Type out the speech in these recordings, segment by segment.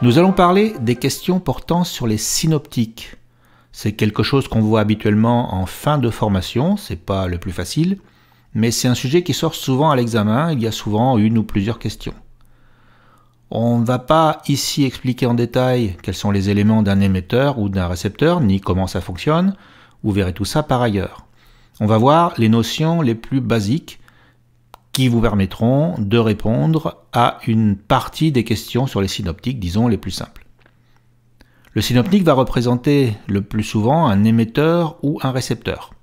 Nous allons parler des questions portant sur les synoptiques. C'est quelque chose qu'on voit habituellement en fin de formation, c'est pas le plus facile, mais c'est un sujet qui sort souvent à l'examen, il y a souvent une ou plusieurs questions. On ne va pas ici expliquer en détail quels sont les éléments d'un émetteur ou d'un récepteur, ni comment ça fonctionne, vous verrez tout ça par ailleurs. On va voir les notions les plus basiques qui vous permettront de répondre à une partie des questions sur les synoptiques, disons les plus simples. Le synoptique va représenter le plus souvent un émetteur ou un récepteur.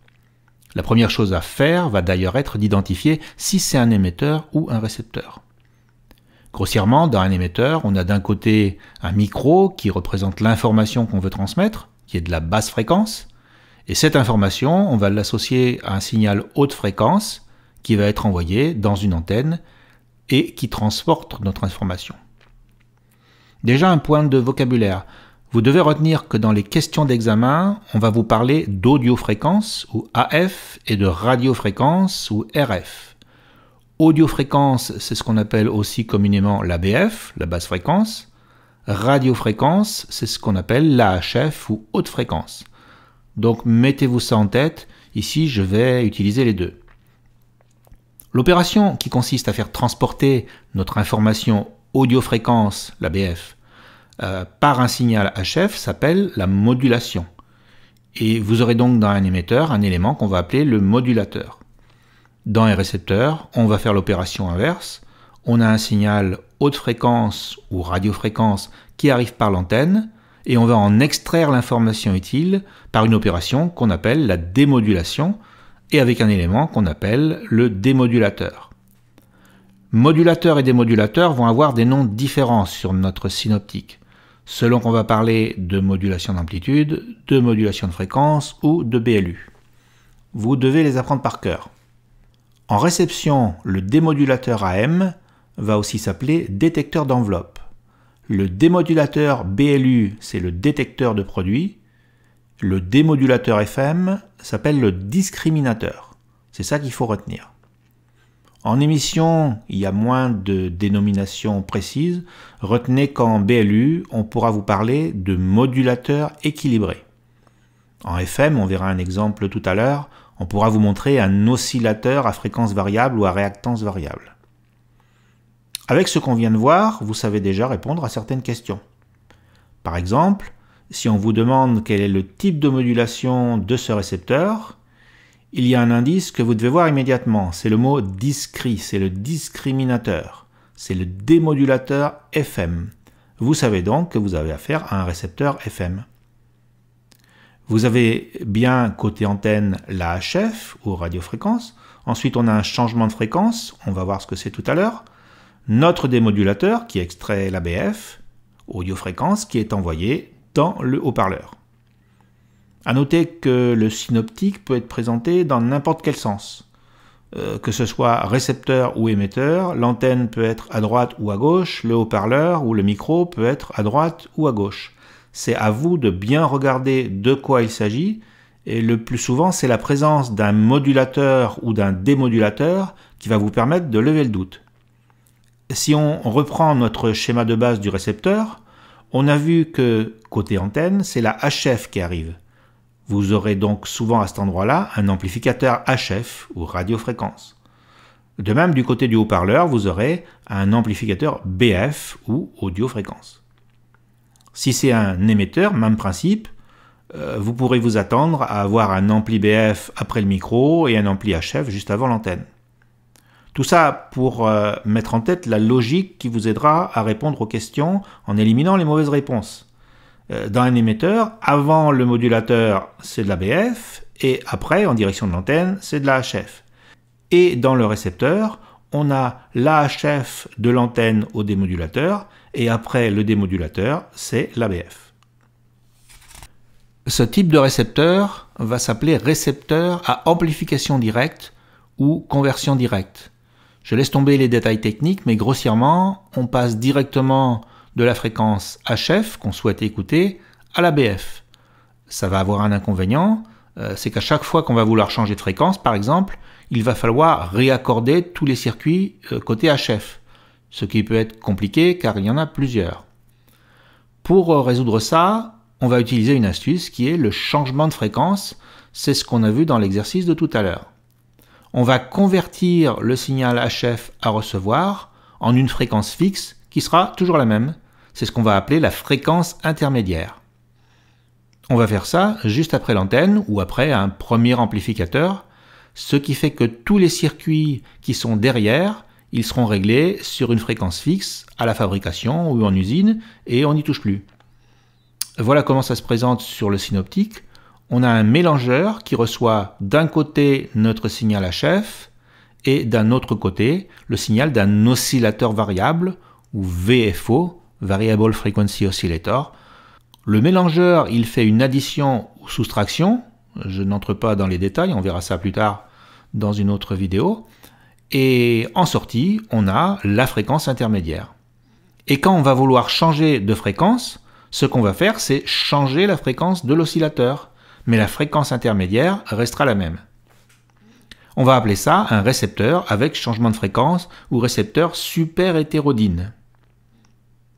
La première chose à faire va d'ailleurs être d'identifier si c'est un émetteur ou un récepteur. Grossièrement, dans un émetteur, on a d'un côté un micro qui représente l'information qu'on veut transmettre, qui est de la basse fréquence, et cette information, on va l'associer à un signal haute fréquence qui va être envoyé dans une antenne et qui transporte notre information. Déjà un point de vocabulaire. Vous devez retenir que dans les questions d'examen, on va vous parler d'audiofréquence ou AF et de radiofréquence ou RF. Audiofréquence, c'est ce qu'on appelle aussi communément l'ABF, la basse fréquence. Radiofréquence, c'est ce qu'on appelle l'AHF ou haute fréquence. Donc mettez-vous ça en tête, ici je vais utiliser les deux. L'opération qui consiste à faire transporter notre information audiofréquence, l'ABF, par un signal HF s'appelle la modulation. Et vous aurez donc dans un émetteur un élément qu'on va appeler le modulateur. Dans un récepteur, on va faire l'opération inverse. On a un signal haute fréquence ou radiofréquence qui arrive par l'antenne et on va en extraire l'information utile par une opération qu'on appelle la démodulation et avec un élément qu'on appelle le démodulateur. Modulateur et démodulateur vont avoir des noms différents sur notre synoptique, selon qu'on va parler de modulation d'amplitude, de modulation de fréquence ou de BLU. Vous devez les apprendre par cœur. En réception, le démodulateur AM va aussi s'appeler détecteur d'enveloppe. Le démodulateur BLU, c'est le détecteur de produit. Le démodulateur FM s'appelle le discriminateur. C'est ça qu'il faut retenir. En émission, il y a moins de dénominations précises. Retenez qu'en BLU, on pourra vous parler de modulateur équilibré. En FM, on verra un exemple tout à l'heure, on pourra vous montrer un oscillateur à fréquence variable ou à réactance variable. Avec ce qu'on vient de voir, vous savez déjà répondre à certaines questions. Par exemple, si on vous demande quel est le type de modulation de ce récepteur, il y a un indice que vous devez voir immédiatement. C'est le mot discrit, c'est le discriminateur. C'est le démodulateur FM. Vous savez donc que vous avez affaire à un récepteur FM. Vous avez bien côté antenne la HF ou radiofréquence. Ensuite, on a un changement de fréquence. On va voir ce que c'est tout à l'heure. Notre démodulateur qui extrait l'ABF, audiofréquence, qui est envoyé dans le haut-parleur. À noter que le synoptique peut être présenté dans n'importe quel sens. Que ce soit récepteur ou émetteur, l'antenne peut être à droite ou à gauche, le haut-parleur ou le micro peut être à droite ou à gauche. C'est à vous de bien regarder de quoi il s'agit, et le plus souvent c'est la présence d'un modulateur ou d'un démodulateur qui va vous permettre de lever le doute. Si on reprend notre schéma de base du récepteur, on a vu que côté antenne, c'est la HF qui arrive. Vous aurez donc souvent à cet endroit-là un amplificateur HF ou radiofréquence. De même, du côté du haut-parleur, vous aurez un amplificateur BF ou audiofréquence. Si c'est un émetteur, même principe, vous pourrez vous attendre à avoir un ampli BF après le micro et un ampli HF juste avant l'antenne. Tout ça pour mettre en tête la logique qui vous aidera à répondre aux questions en éliminant les mauvaises réponses. Dans un émetteur, avant le modulateur, c'est de la BF, et après, en direction de l'antenne, c'est de la HF. Et dans le récepteur, on a l'AHF de l'antenne au démodulateur, et après le démodulateur, c'est l'ABF. Ce type de récepteur va s'appeler récepteur à amplification directe ou conversion directe. Je laisse tomber les détails techniques, mais grossièrement, on passe directement de la fréquence HF qu'on souhaite écouter à la BF. Ça va avoir un inconvénient, c'est qu'à chaque fois qu'on va vouloir changer de fréquence, par exemple, il va falloir réaccorder tous les circuits côté HF, ce qui peut être compliqué car il y en a plusieurs. Pour résoudre ça, on va utiliser une astuce qui est le changement de fréquence. C'est ce qu'on a vu dans l'exercice de tout à l'heure. On va convertir le signal HF à recevoir en une fréquence fixe qui sera toujours la même. C'est ce qu'on va appeler la fréquence intermédiaire. On va faire ça juste après l'antenne ou après un premier amplificateur, ce qui fait que tous les circuits qui sont derrière, ils seront réglés sur une fréquence fixe à la fabrication ou en usine et on n'y touche plus. Voilà comment ça se présente sur le synoptique. On a un mélangeur qui reçoit d'un côté notre signal HF et d'un autre côté le signal d'un oscillateur variable ou VFO, Variable Frequency Oscillator. Le mélangeur, il fait une addition ou soustraction. Je n'entre pas dans les détails, on verra ça plus tard dans une autre vidéo. Et en sortie, on a la fréquence intermédiaire. Et quand on va vouloir changer de fréquence, ce qu'on va faire, c'est changer la fréquence de l'oscillateur. Mais la fréquence intermédiaire restera la même. On va appeler ça un récepteur avec changement de fréquence ou récepteur super hétérodyne.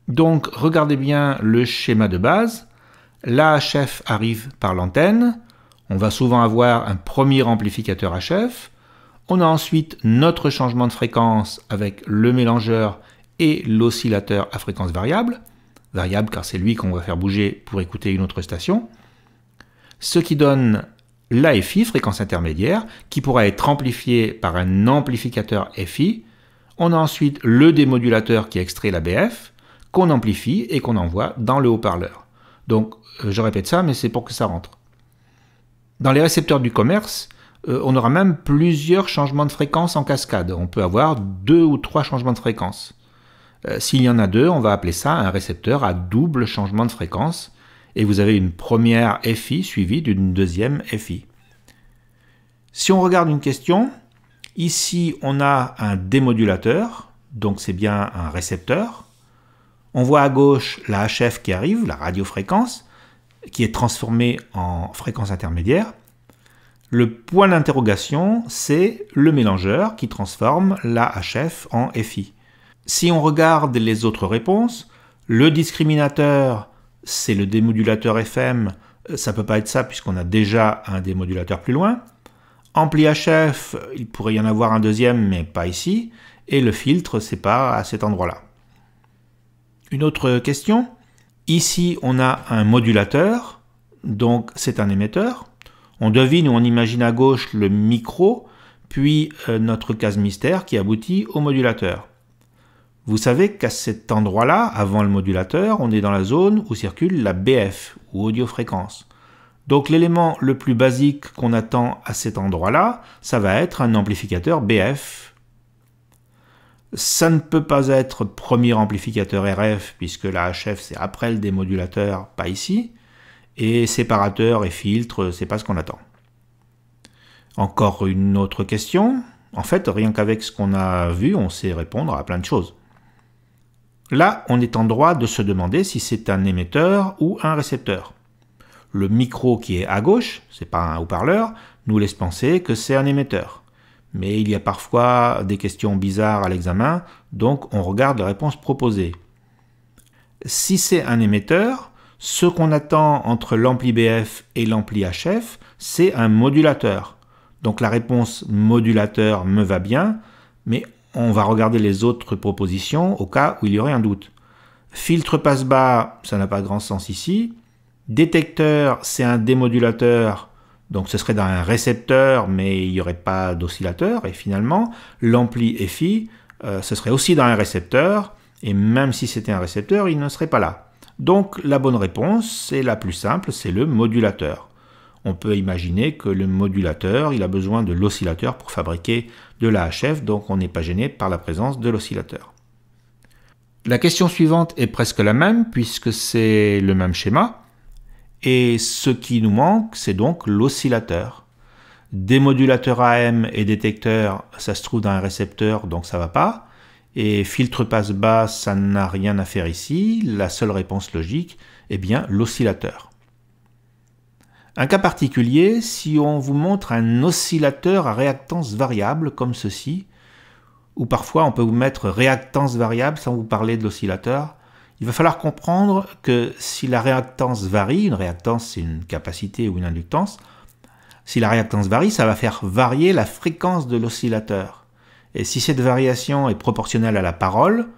Donc, regardez bien le schéma de base. L'AHF arrive par l'antenne. On va souvent avoir un premier amplificateur HF. On a ensuite notre changement de fréquence avec le mélangeur et l'oscillateur à fréquence variable. Variable car c'est lui qu'on va faire bouger pour écouter une autre station. Ce qui donne l'AFI, fréquence intermédiaire, qui pourra être amplifiée par un amplificateur FI. On a ensuite le démodulateur qui extrait la BF, qu'on amplifie et qu'on envoie dans le haut-parleur. Donc, je répète ça, mais c'est pour que ça rentre. Dans les récepteurs du commerce, on aura même plusieurs changements de fréquence en cascade. On peut avoir 2 ou 3 changements de fréquence. S'il y en a 2, on va appeler ça un récepteur à double changement de fréquence. Et vous avez une première FI suivie d'une deuxième FI. Si on regarde une question, ici on a un démodulateur, donc c'est bien un récepteur. On voit à gauche la HF qui arrive, la radiofréquence, qui est transformée en fréquence intermédiaire. Le point d'interrogation, c'est le mélangeur qui transforme la HF en FI. Si on regarde les autres réponses, le discriminateur, c'est le démodulateur FM, ça ne peut pas être ça puisqu'on a déjà un démodulateur plus loin. Ampli HF, il pourrait y en avoir un deuxième, mais pas ici. Et le filtre, c'est pas à cet endroit-là. Une autre question. Ici, on a un modulateur, donc c'est un émetteur. On devine ou on imagine à gauche le micro, puis notre case mystère qui aboutit au modulateur. Vous savez qu'à cet endroit-là, avant le modulateur, on est dans la zone où circule la BF, ou audiofréquence. Donc l'élément le plus basique qu'on attend à cet endroit-là, ça va être un amplificateur BF. Ça ne peut pas être premier amplificateur RF, puisque la HF c'est après le démodulateur, pas ici. Et séparateur et filtre, c'est pas ce qu'on attend. Encore une autre question. En fait, rien qu'avec ce qu'on a vu, on sait répondre à plein de choses. Là, on est en droit de se demander si c'est un émetteur ou un récepteur. Le micro qui est à gauche, c'est pas un haut-parleur, nous laisse penser que c'est un émetteur. Mais il y a parfois des questions bizarres à l'examen, donc on regarde la réponse proposée. Si c'est un émetteur, ce qu'on attend entre l'ampli BF et l'ampli HF, c'est un modulateur. Donc la réponse modulateur me va bien, mais on va regarder les autres propositions au cas où il y aurait un doute. Filtre passe-bas, ça n'a pas grand sens ici. Détecteur, c'est un démodulateur, donc ce serait dans un récepteur, mais il n'y aurait pas d'oscillateur. Et finalement, l'ampli FI, ce serait aussi dans un récepteur, et même si c'était un récepteur, il ne serait pas là. Donc la bonne réponse, c'est la plus simple, c'est le modulateur. On peut imaginer que le modulateur, il a besoin de l'oscillateur pour fabriquer de la HF, donc on n'est pas gêné par la présence de l'oscillateur. La question suivante est presque la même, puisque c'est le même schéma. Et ce qui nous manque, c'est donc l'oscillateur. Démodulateur AM et détecteur, ça se trouve dans un récepteur, donc ça ne va pas. Et filtre passe-bas, ça n'a rien à faire ici. La seule réponse logique est bien l'oscillateur. Un cas particulier, si on vous montre un oscillateur à réactance variable comme ceci, ou parfois on peut vous mettre réactance variable sans vous parler de l'oscillateur, Il va falloir comprendre que si la réactance varie, une réactance c'est une capacité ou une inductance, si la réactance varie, ça va faire varier la fréquence de l'oscillateur. Et si cette variation est proportionnelle à la parole,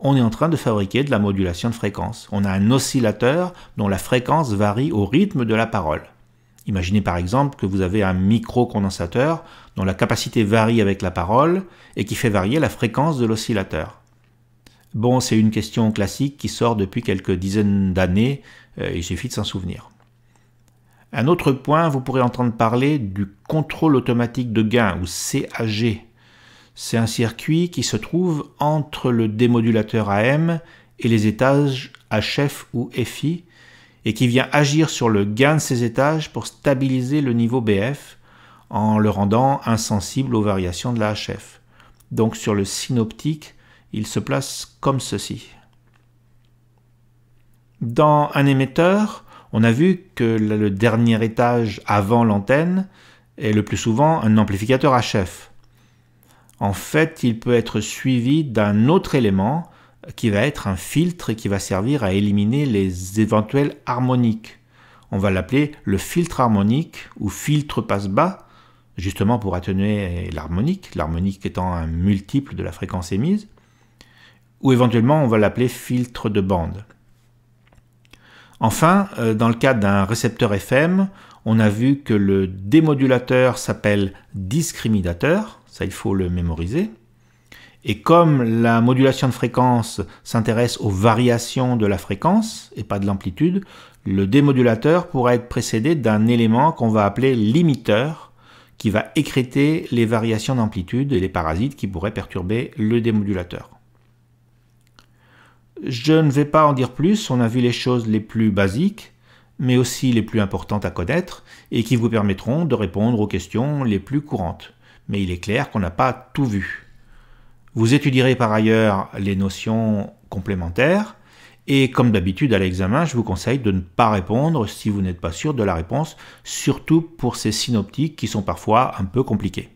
on est en train de fabriquer de la modulation de fréquence. On a un oscillateur dont la fréquence varie au rythme de la parole. Imaginez par exemple que vous avez un micro-condensateur dont la capacité varie avec la parole et qui fait varier la fréquence de l'oscillateur. Bon, c'est une question classique qui sort depuis quelques dizaines d'années, il suffit de s'en souvenir. Un autre point, vous pourrez entendre parler du contrôle automatique de gain, ou CAG. C'est un circuit qui se trouve entre le démodulateur AM et les étages HF ou FI, et qui vient agir sur le gain de ces étages pour stabiliser le niveau BF, en le rendant insensible aux variations de la HF. Donc sur le synoptique, il se place comme ceci. Dans un émetteur, on a vu que le dernier étage avant l'antenne est le plus souvent un amplificateur HF. En fait, il peut être suivi d'un autre élément qui va être un filtre et qui va servir à éliminer les éventuels harmoniques. On va l'appeler le filtre harmonique ou filtre passe-bas, justement pour atténuer l'harmonique étant un multiple de la fréquence émise, ou éventuellement on va l'appeler filtre de bande. Enfin, dans le cas d'un récepteur FM, on a vu que le démodulateur s'appelle discriminateur, ça il faut le mémoriser. Et comme la modulation de fréquence s'intéresse aux variations de la fréquence et pas de l'amplitude, le démodulateur pourra être précédé d'un élément qu'on va appeler limiteur qui va écrêter les variations d'amplitude et les parasites qui pourraient perturber le démodulateur. Je ne vais pas en dire plus, on a vu les choses les plus basiques, mais aussi les plus importantes à connaître et qui vous permettront de répondre aux questions les plus courantes. Mais il est clair qu'on n'a pas tout vu. Vous étudierez par ailleurs les notions complémentaires et comme d'habitude à l'examen, je vous conseille de ne pas répondre si vous n'êtes pas sûr de la réponse, surtout pour ces synoptiques qui sont parfois un peu compliqués.